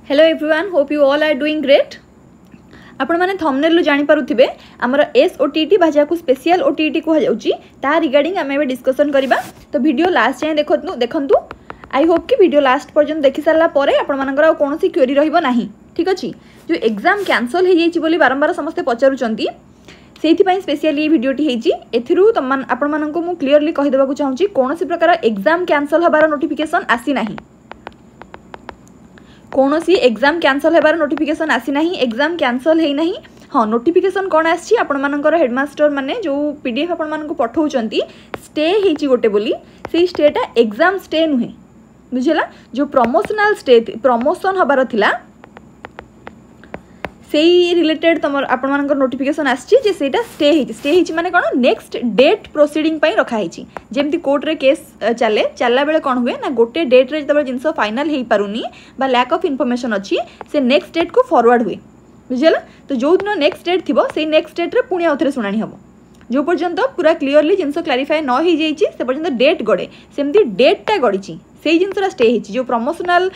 Hello everyone, hope you all are doing great. आपण मैंने thumbnail जानी पारुथिबे हमर SOTT भाषा को स्पेशल OTT कह जाउची ता रिगार्डिंग आमे डिस्कशन करबा। तो वीडियो लास्ट जाए देखंतु। आई होप कि वीडियो लास्ट पर्यंत देखि सारला परे आपण मानकर कोनोसी क्वेरी रहइबो नाही। ठीक अछि। जो एग्जाम कैंसल हे जाइछि बोली बारंबार समस्त पचारुचंती सेइथिपाई स्पेशली ये वीडियोटी हेछि। एथिरु तमन आपण माननको मु क्लियरली कहि देबाकू चाहूची कोनोसी प्रकार एग्जाम कैंसल हबार नोटिफिकेशन आसी नाही। कौनसी एग्जाम कैंसल होबार नोटिफिकेशन आसी नहीं। एग्जाम कैंसल है नहीं। हाँ, नोटिफिकेशन कौन आसी आपण मानकर हेडमास्टर माने जो PDF आपण मानक पठाउचंती स्टे हेची गोटे बोली से स्टेटा एग्जाम स्टे नुहे बुझेला। जो प्रमोशनल स्टे प्रमोशन हबार थिला सेई रिलेटेड तमर आपण मानकर नोटिफिकेशन आसी जे सेटा स्टे हेची माने कोन नेक्स्ट डेट प्रोसीडिंग पई रखा हेची। जेमती कोर्ट रे केस चलला बेले कोन हुए ना गोटे डेट रे जब जिंस फाइनल हेई पारुनी बा लैक ऑफ इन्फॉर्मेशन अच्छी से नेक्स्ट डेट को फॉरवर्ड हुए बुझेला। तो जो दिन नेक्स्ट डेट थिबो से नेक्स्ट डेट रे पुणी आउथरे सुनानी हबो। जो पर्यंत पूरा क्लियरली जिंस क्लारिफाई न हो जाइछि से पर्यंत डेट गड़े सेमती डेटटा गड़िछि से जिनसरा स्टे हेछि। जो प्रमोशनल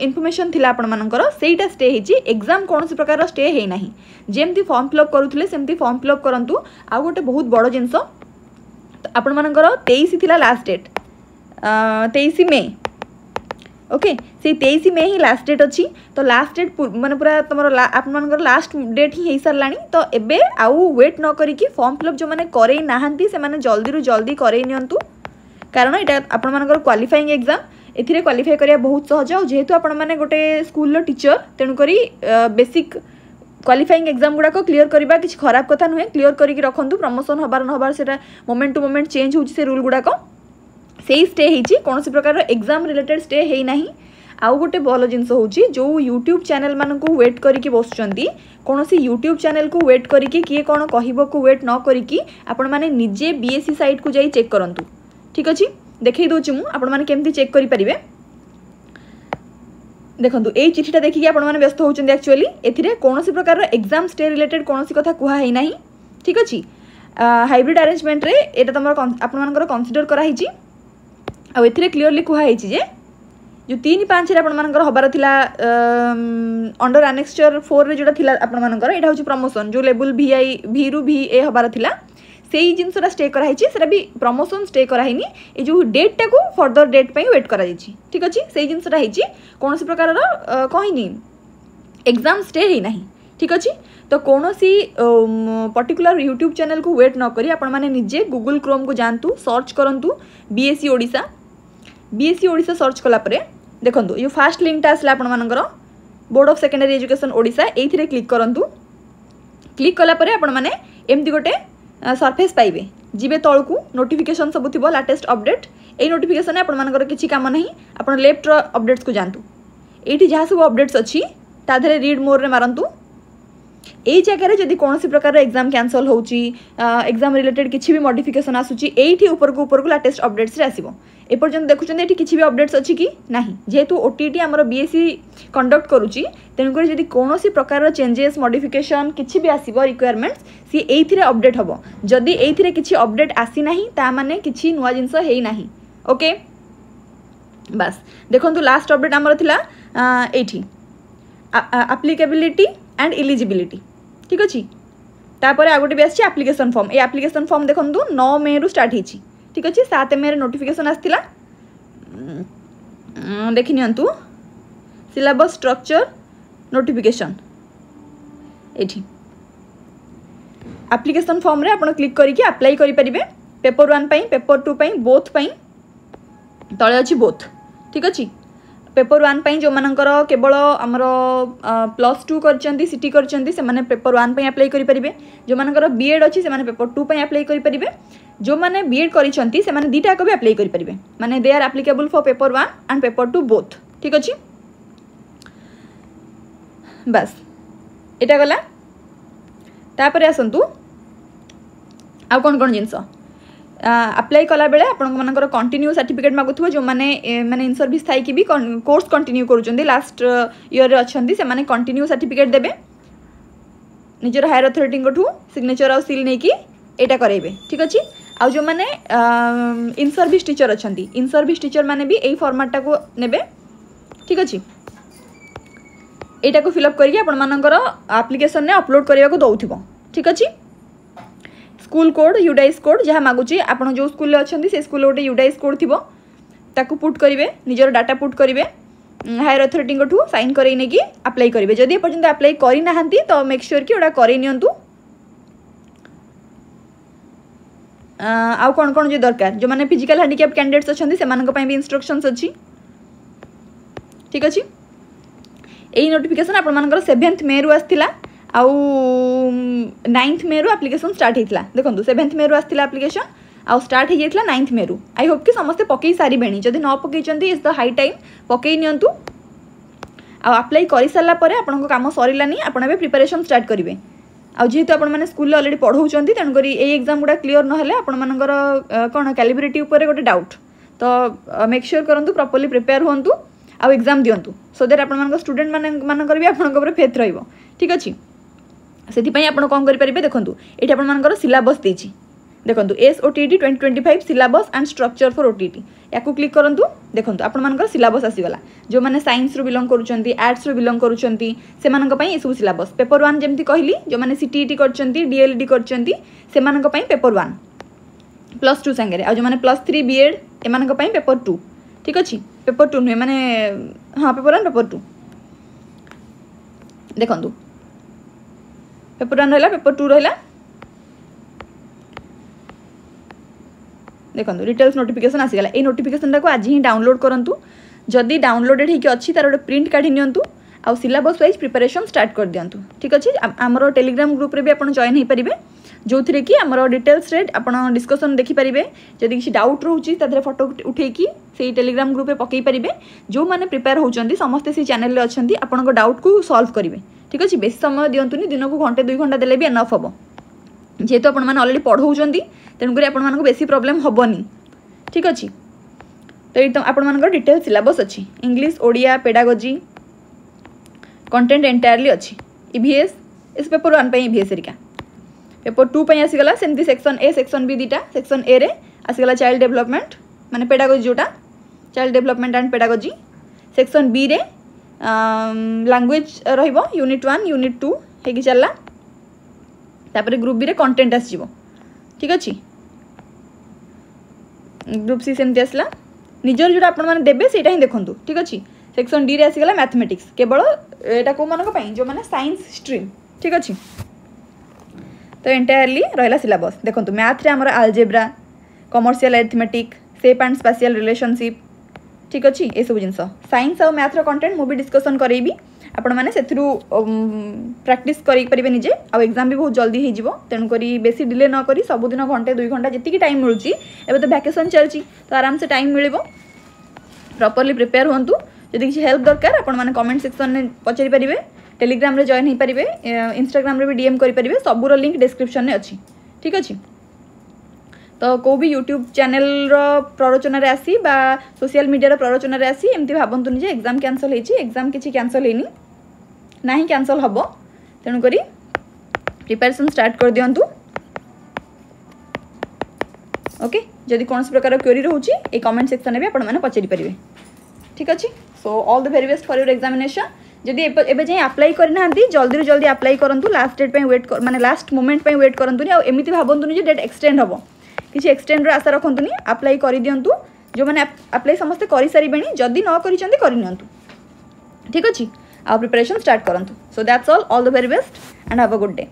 इन्फॉर्मेशन थिला आपण मानकर सेटा स्टे हेछि। एग्जाम कोनोसी प्रकार स्टे हे नाही। जेमती फॉर्म फिलअप करूथिले सेमती फॉर्म फिलअप करंतु। आ गोटे बहुत बड़ जिंस आपण मानकर 23 थिला लास्ट डेट 23 मे ओके से 23 मे ही लास्ट डेट अच्छी। तो लास्ट डेट माने पूरा तुम आपण मानकर लास्ट डेट ही सारानी। तो एबे आउ वेट न करिकी फॉर्म फिलअप जो माने करे नाहंती से माने जल्दी रु जल्दी करे नियंतु कारण एटा आपण मानकर क्वालिफाइंग एग्जाम एथिरे क्वालिफाई करिया बहुत सहज। और जेहेतु आपण माने गोटे स्कूल रो टीचर तेणु करी बेसिक क्वालिफाइंग एग्जाम गुड़ा को क्लियर करबा किछ खराब कथा नुहे। क्लियर करिकी रखंतु। प्रमोशन हबार न हबार सेटा मोमेंट टू मोमेंट चेंज होची से रूल गुड़ा को सेही स्टे हेची। कोनोसी प्रकार एग्जाम रिलेटेड स्टे हेई नाही। आउ गोटे भल जिनस होची जो यूट्यूब चैनल मानकू वेट करिकी बसचंती कोनोसी यूट्यूब चैनल को वेट करिकी किए कोन कहिबो को वेट न करिकी आपण माने निजे BSc साइट को जाई चेक करंतु। ठीक अछि। देखै दोची मु आपण माने केमती चेक करि परिबे। देखंतु ए चिठीटा देखिकी आपण माने व्यस्त होचंदी। एक्चुअली एथिरे कोनोसी प्रकार एग्जाम स्टे रिलेटेड कोनोसी कथा कुहा हेई नाही। ठीक अछि। हाइब्रिड अरेंजमेंट रे एटा तमर आपण मानकर कंसीडर करा हिची। आ एथिरे क्लियरली कुहा हेची जे जो 3-5 रे आपण मानकर हबार थिला अंडर एनेक्सचर 4 रे जोटा थिला आपण मानकर एटा होची प्रमोशन जो लेवल V रु VA हबार थिला सेही जिनसरा स्टे करा हिची। सेरा भी प्रमोशन स्टे करा हिनी। ए जो डेट टा को फर्दर डेट पई वेट करा हिची। ठीक अछि। सेही जिनसरा हिची कोनोसी प्रकार रो कहिनी एग्जाम स्टे हे नाही। ठीक अछि। तो कोनोसी पर्टिकुलर यूट्यूब चैनल को वेट न करी आपण माने निजे गूगल क्रोम को जानतु सर्च करंतु BSc ओडिशा सर्च कला परे देखंतु यो फास्ट लिंक टा आसला आपण मानकर board of secondary education Odisha एथिरे क्लिक करंतु। क्लिक कला परे आपण माने एमती गोटे सरफेस पाइबे जीवे तळकू नोटिफिकेशन सब थिबो लेटेस्ट अपडेट। ए नोटिफिकेशन आपण मानकर किछि काम नाही। आपण लेफ्ट रो अपडेट्स को जानतु। एठी जहा सब अपडेट्स अछि ता धरे रीड मोर रे मारंतु। एई जगह जदि कोनोसी प्रकार एग्जाम कैंसल होउची एग्जाम रिलेटेड किछि भी मॉडिफिकेशन आसुची एठी ऊपर को लेटेस्ट अपडेट्स रे आसीबो। ए पर्यंत देखुचंदी एठी किछि भी अपडेट्स अछि कि नाही। जेहेतु OTT हमर BSc कंडक्ट करूची तेनु करी जदि कोनोसी प्रकार चेंजेस मॉडिफिकेशन किछि भी आसीबो रिक्वायरमेंट्स सी एथिरे अपडेट हबो। जदि एथिरे किछि अपडेट आसी नाही ता माने किछि नुवा जिंस हेई नाही। ओके बस देखंतु लास्ट अपडेट हमर थिला एठी एप्लीकेबिलिटी एंड एलिजिबिलिटी। ठीक अछि। तापर आ गोटे भी आछि एप्लीकेशन फॉर्म। ए एप्लीकेशन फॉर्म देखंतु 9 मे रु स्टार्ट हेछि। ठीक अछि। 7 मे रे नोटिफिकेशन आस्थिला देखि नियंतु सिलेबस स्ट्रक्चर नोटिफिकेशन एठी एप्लीकेशन फॉर्म रे आपण क्लिक करिकि अप्लाई करि परिबे। पेपर 1 पई पेपर 2 पई बोथ पई तळे अछि बोथ। ठीक अछि। पेपर 1 पई जो मानकर केवल हमर +2 करचंती सिटी करचंती से माने पेपर 1 पई अप्लाई करि परिबे। जो मानकर B.Ed अछि से माने पेपर 2 पई अप्लाई करि परिबे। जो माने B.Ed करिचंती से माने दीटा को भी अप्लाई करि परिबे। माने they are applicable for paper 1 and paper 2 both. ठीक अछि। बस एटा गला। तापरे आसंतु आ कोन जिंस अप्लाई कला बेले आपण मानकर कंटिन्यू सर्टिफिकेट मागुथबो। जो माने माने इन सर्विस थाई कि भी कोर्स कंटिन्यू करूचंदी लास्ट ईयर रे अछंदी से माने कंटिन्यू सर्टिफिकेट देबे निजर हायर अथॉरिटी कोठू सिग्नेचर और सील नै कि एटा करेबे। ठीक अछि। आ जो माने इन सर्विस टीचर अछंदी इन सर्विस टीचर माने भी एई फॉर्मेट टा को नेबे। ठीक अछि। एटा को फिलअप करके आपमनकर एप्लिकेशन ने अपलोड करने को दौथिबो ठीक अछि। स्कूल कोड यूडाइस कोड जहाँ मागुची आपन जो स्कूल अच्छे से स्कूल गोटे यूडाइस कोड थी ताकू पुट करेंगे निजर डाटा पुट करेंगे हायर अथॉरिटी ठू साइन कर अप्लाई करेंगे जदि पर्यटन अप्लाई करना तो मेक श्योर कि कर आउ कौन कौन जो दरकार जो मैंने फिजिकल हैंडिकैप कैंडिडेट्स अच्छा से भी इंस्ट्रक्शंस अच्छी ठीक अच्छे। यही नोटिफिकेशन आपर 7 मे रु आसला आउ 9 मे रु एप्लिकेशन स्टार्ट होता देखो 7 मे रु आसला एप्लिकेशन आउ स्टार्ट हो जाता 9 मे रु। आई होप कि समस्ते पकई सारे जदि न पकई इज द हाई टाइम पकई नियंतु आउ अप्लाई कर सारा पर आपन काम सरलानी आपन ए प्रिपरेशन स्टार्ट करेंगे आउ जेहेतु आपण मैंने स्कूल ऑलरेडी पढ़ाऊँ तेणुक ये एग्जाम गुड़ा क्लीयर ना आपंकर कौन कैलिब्रिटी उपर गोटे डाउट तो मेक श्योर करूँ प्रॉपर्ली प्रिपेयर हूँ आउ एग्जाम दिंतु सो दैट आप स्टूडेंट मानकर भी आपंकर फेथ रहिबो ठीक अच्छे। से आप कौन करेंगे देखो ये आपर सिलेबस देती देखो SOTT 2025 syllabus and structure for OTT या क्लिक करूँ देखो आपर सिलेबस आसीगला जो मैंने साइंस रु बिलोंग करुँच आर्ट्स रु बिलोंग करुँच से सब सिलेबस पेपर 1 जमी कहली जो मैंने CTET कर DLED कर पेपर 1 +2 सांगे आ जो मैंने +3 BEd एम पेपर 2 ठीक अच्छे पेपर 2 नुहे मैंने हाँ पेपर 1 पेपर 2 देखो पेपर 1 रहा पेपर 2 रहा देखो डिटेल्स नोटिफिकेशन आसीगला ये नोटिफिकेशन को आज ही डाउनलोड करूँ जदि डाउनलोडेड होकर अच्छी तार गोटे प्रिंट काढ़ी नियंतु आउ सिलेबस वाइज प्रिपरेशन स्टार्ट कर दिंतु ठीक अच्छे। आमर टेलीग्राम ग्रुप रे भी आप जॉइन हो पारे जो थी कि आमर डिटेल्स रेट आप डिस्कसन देखिपारे जदि किसी डाउट रोचे फोटो उठेकी से टेलीग्राम ग्रुप में पकई पारे जो मैंने प्रिपेयर होती समस्ते से चैनल में अच्छा आपंक डाउट को सॉल्व करेंगे ठीक अच्छे। बेस समय दिंतुनि दिन को घंटे 2 घंटा देले भी एनफ हम जेहेतु आप ऑलरेडी पढ़ाऊँ तेणुक आपको बेसी प्रोब्लेम हेनी ठीक अच्छे। तो ये आपर डिटेल सिलेबस अच्छी English Odia pedagogy content entirely अच्छी EVS इस पेपर 1 EVS एरिका पेपर 2 आसीगला सेमती सेक्शन A सेक्शन B दीटा सेक्शन A रे आसीगला चाइल्ड डेवलपमेंट माने पेडागोजी जोटा child development and pedagogy section B रे लैंग्वेज रहिबो यूनिट 1 यूनिट 2 हेगी चलला तापर ग्रुप B रे कंटेंट आसीबो ठीक अच्छे। ग्रुप C सेमती आसला निजर जोटा आपण माने देबे सेटा ही देखंतु ठीक अच्छे। सेक्शन D रे आसीगला मैथमेटिक्स केवल एटा को मानक पई जो माने साइंस स्ट्रीम ठीक अच्छे। तो एंटायरली रहा सिलेबस देखो मैथ रे हमर algebra commercial arithmetic shape and spatial relationship ठीक अच्छे ये सब जिन साइंस और मैथ रो कंटेंट मुझे डिस्कसन करेबी आपण मैंने से प्रैक्टिस करेंगे निजे आ एग्जाम भी बहुत जल्दी हो तेणुक बेसी डिले न करी सबुदिन घंटे 2 घंटा जी टाइम मिलूँ एवं तो वैकेशन चलती तो आराम से टाइम मिल प्रॉपर्ली प्रिपेयर हूँ जदि किसी हेल्प दरकार आपण मैंने कमेंट सेक्शन में पचारि पारे टेलीग्राम रे जॉइन हो पारे इंस्टाग्राम रे भी DM करेंगे सबूर लिंक डिस्क्रिप्शन में अच्छी ठीक अच्छे। तो को भी यूट्यूब चैनल प्ररोचन आसी बा सोशल मीडिया प्ररोचन आसी एमती भावतुनि जे एग्जाम कैंसल होती एग्जाम किसी कैंसल होनी ना ही कैंसल हम तेणुक प्रिपरेशन स्टार्ट कर दिंतु ओके। जदि कौन प्रकार क्वेरी रोचे ये कमेंट सेक्शन में भी आप पचारि पारे ठीक अच्छे। So all the very best for your examination जदि एबे जाए अप्लाई करना जल्दी जल्दी अप्लाई करूँ लास्ट डेट पे वेट माने लास्ट मोमेंट पे वेट करूँ एमती भावतुनि जे डेट एक्सटेंड हम किसी एक्सटेंड आशा रखुनी अप्लाई कर दिंतु जो मैंने अप्लाई समस्ते कर सारे जदि न कर ठीक अच्छे। आ प्रिपरेशन स्टार्ट करूँ। So that's all the very best and have a good day.